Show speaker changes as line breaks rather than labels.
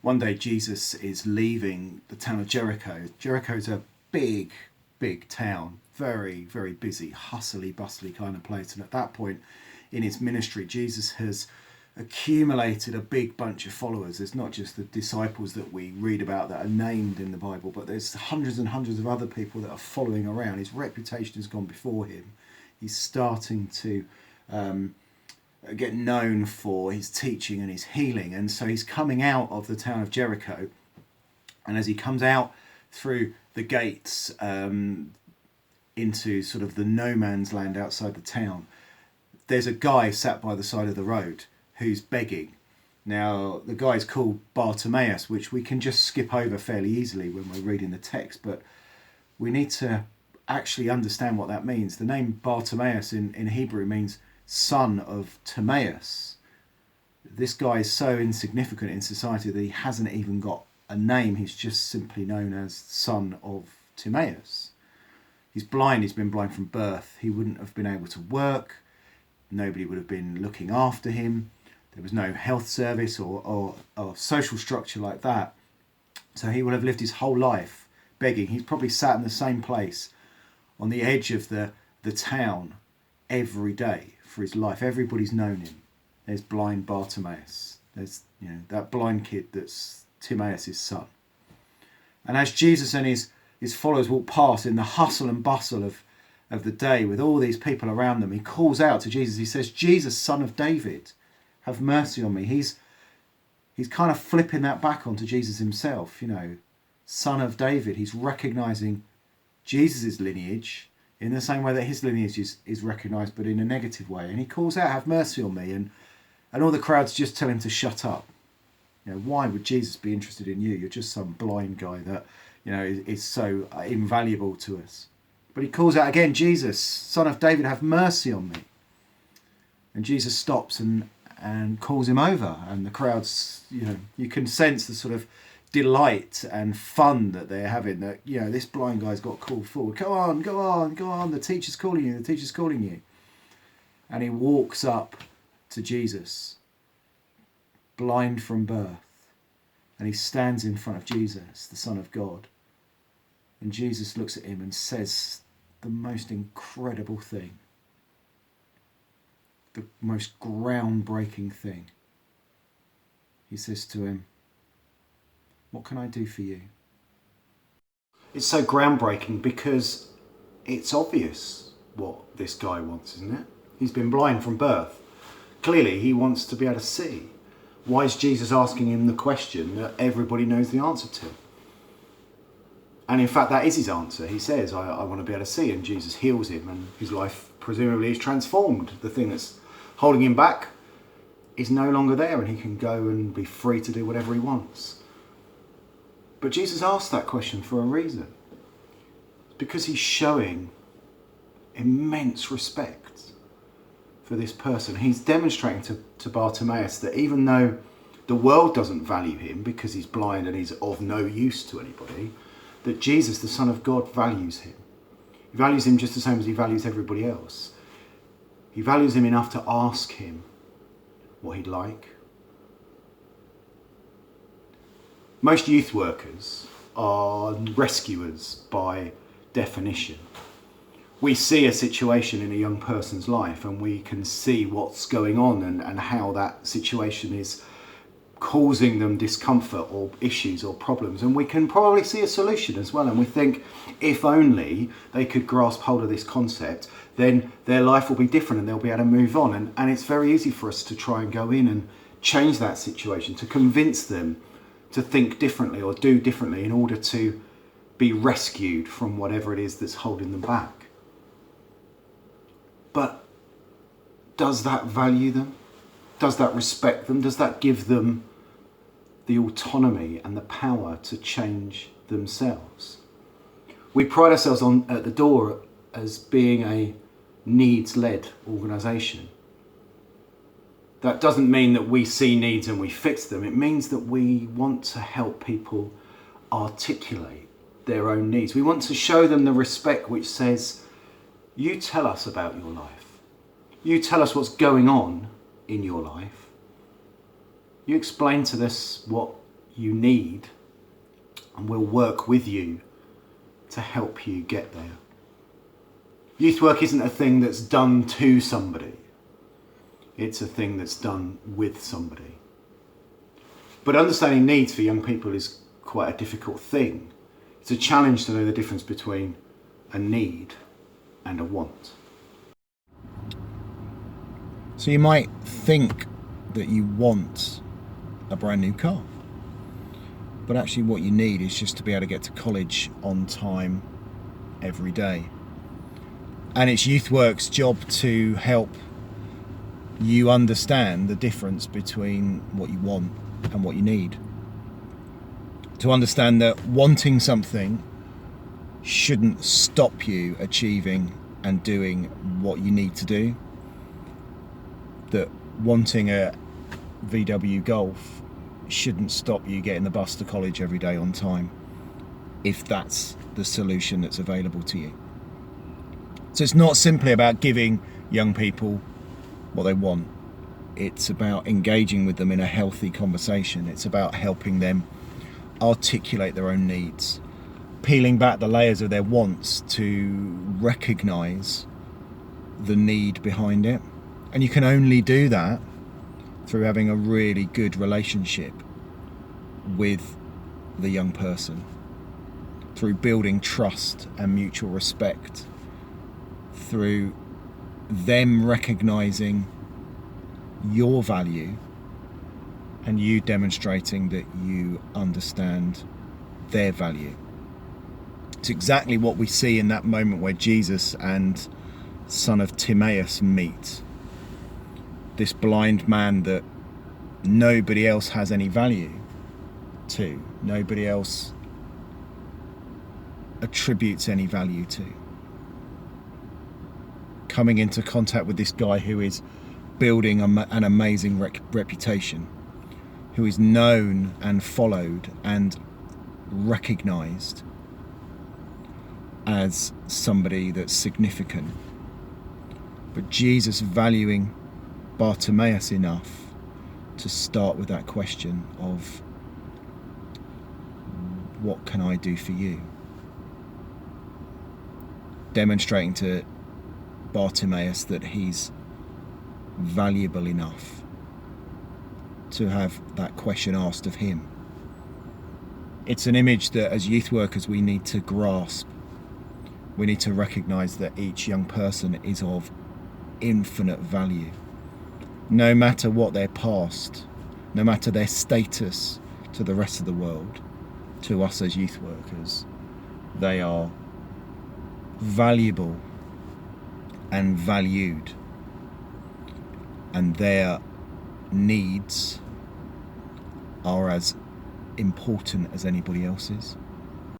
One day Jesus is leaving the town of Jericho. Jericho's a big, big town, very, very busy, hustly, bustly kind of place. And at that point in his ministry, Jesus has accumulated a big bunch of followers. There's not just the disciples that we read about that are named in the Bible, but there's hundreds and hundreds of other people that are following around. His reputation has gone before him. He's starting to get known for his teaching and his healing. And so he's coming out of the town of Jericho. And as he comes out through the gates into sort of the no man's land outside the town, there's a guy sat by the side of the road who's begging. Now, the guy's called Bartimaeus, which we can just skip over fairly easily when we're reading the text, but we need to actually understand what that means. The name Bartimaeus in Hebrew means son of Timaeus. This guy is so insignificant in society that he hasn't even got a name. He's just simply known as son of Timaeus. He's blind. He's been blind from birth. He wouldn't have been able to work. Nobody would have been looking after him. There was no health service or social structure like that. So he would have lived his whole life begging. He's probably sat in the same place on the edge of the town every day for his life. Everybody's known him. There's blind Bartimaeus. There's that blind kid that's Timaeus' son. And as Jesus and his followers walk past in the hustle and bustle of the day with all these people around them, he calls out to Jesus. He says, "Jesus, son of David, have mercy on me." He's kind of flipping that back onto Jesus himself, son of David. He's recognizing Jesus' lineage in the same way that his lineage is recognised, but in a negative way. And he calls out, "Have mercy on me." And all the crowds just tell him to shut up. Why would Jesus be interested in you? You're just some blind guy that, is so invaluable to us. But he calls out again, "Jesus, son of David, have mercy on me." And Jesus stops and calls him over. And the crowds, you can sense the sort of delight and fun that they're having, that this blind guy's got called forward. Go on, the teacher's calling you. And he walks up to Jesus, blind from birth, and he stands in front of Jesus, the Son of God. And Jesus looks at him and says the most incredible thing, the most groundbreaking thing. He says to him, "What can I do for you?" It's so groundbreaking because it's obvious what this guy wants, isn't it? He's been blind from birth. Clearly, he wants to be able to see. Why is Jesus asking him the question that everybody knows the answer to? And in fact, that is his answer. He says, I want to be able to see. And Jesus heals him, and his life presumably is transformed. The thing that's holding him back is no longer there, and he can go and be free to do whatever he wants. But Jesus asked that question for a reason. It's because he's showing immense respect for this person. He's demonstrating to Bartimaeus that even though the world doesn't value him because he's blind and he's of no use to anybody, that Jesus, the Son of God, values him. He values him just the same as he values everybody else. He values him enough to ask him what he'd like. Most youth workers are rescuers by definition. We see a situation in a young person's life and we can see what's going on and how that situation is causing them discomfort or issues or problems, and we can probably see a solution as well. And we think, if only they could grasp hold of this concept, then their life will be different and they'll be able to move on. And it's very easy for us to try and go in and change that situation, to convince them to think differently or do differently in order to be rescued from whatever it is that's holding them back. But does that value them? Does that respect them? Does that give them the autonomy and the power to change themselves? We pride ourselves at the door as being a needs-led organisation. That doesn't mean that we see needs and we fix them. It means that we want to help people articulate their own needs. We want to show them the respect which says, you tell us about your life. You tell us what's going on in your life. You explain to us what you need, and we'll work with you to help you get there. Youth work isn't a thing that's done to somebody. It's a thing that's done with somebody. But understanding needs for young people is quite a difficult thing. It's a challenge to know the difference between a need and a want. So you might think that you want a brand new car, but actually what you need is just to be able to get to college on time every day. And it's YouthWork's job to help you understand the difference between what you want and what you need. To understand that wanting something shouldn't stop you achieving and doing what you need to do. That wanting a VW Golf shouldn't stop you getting the bus to college every day on time, if that's the solution that's available to you. So it's not simply about giving young people what they want. It's about engaging with them in a healthy conversation. It's about helping them articulate their own needs, peeling back the layers of their wants to recognise the need behind it. And you can only do that through having a really good relationship with the young person, through building trust and mutual respect, through them recognising your value and you demonstrating that you understand their value. It's exactly what we see in that moment where Jesus and son of Timaeus meet. This blind man that nobody else has any value to, nobody else attributes any value to. Coming into contact with this guy who is building an amazing reputation, who is known and followed and recognised as somebody that's significant. But Jesus valuing Bartimaeus enough to start with that question of, what can I do for you? Demonstrating to Bartimaeus that he's valuable enough to have that question asked of him. It's an image that as youth workers we need to grasp. We need to recognise that each young person is of infinite value. No matter what their past, no matter their status to the rest of the world, to us as youth workers, they are valuable and valued, and their needs are as important as anybody else's.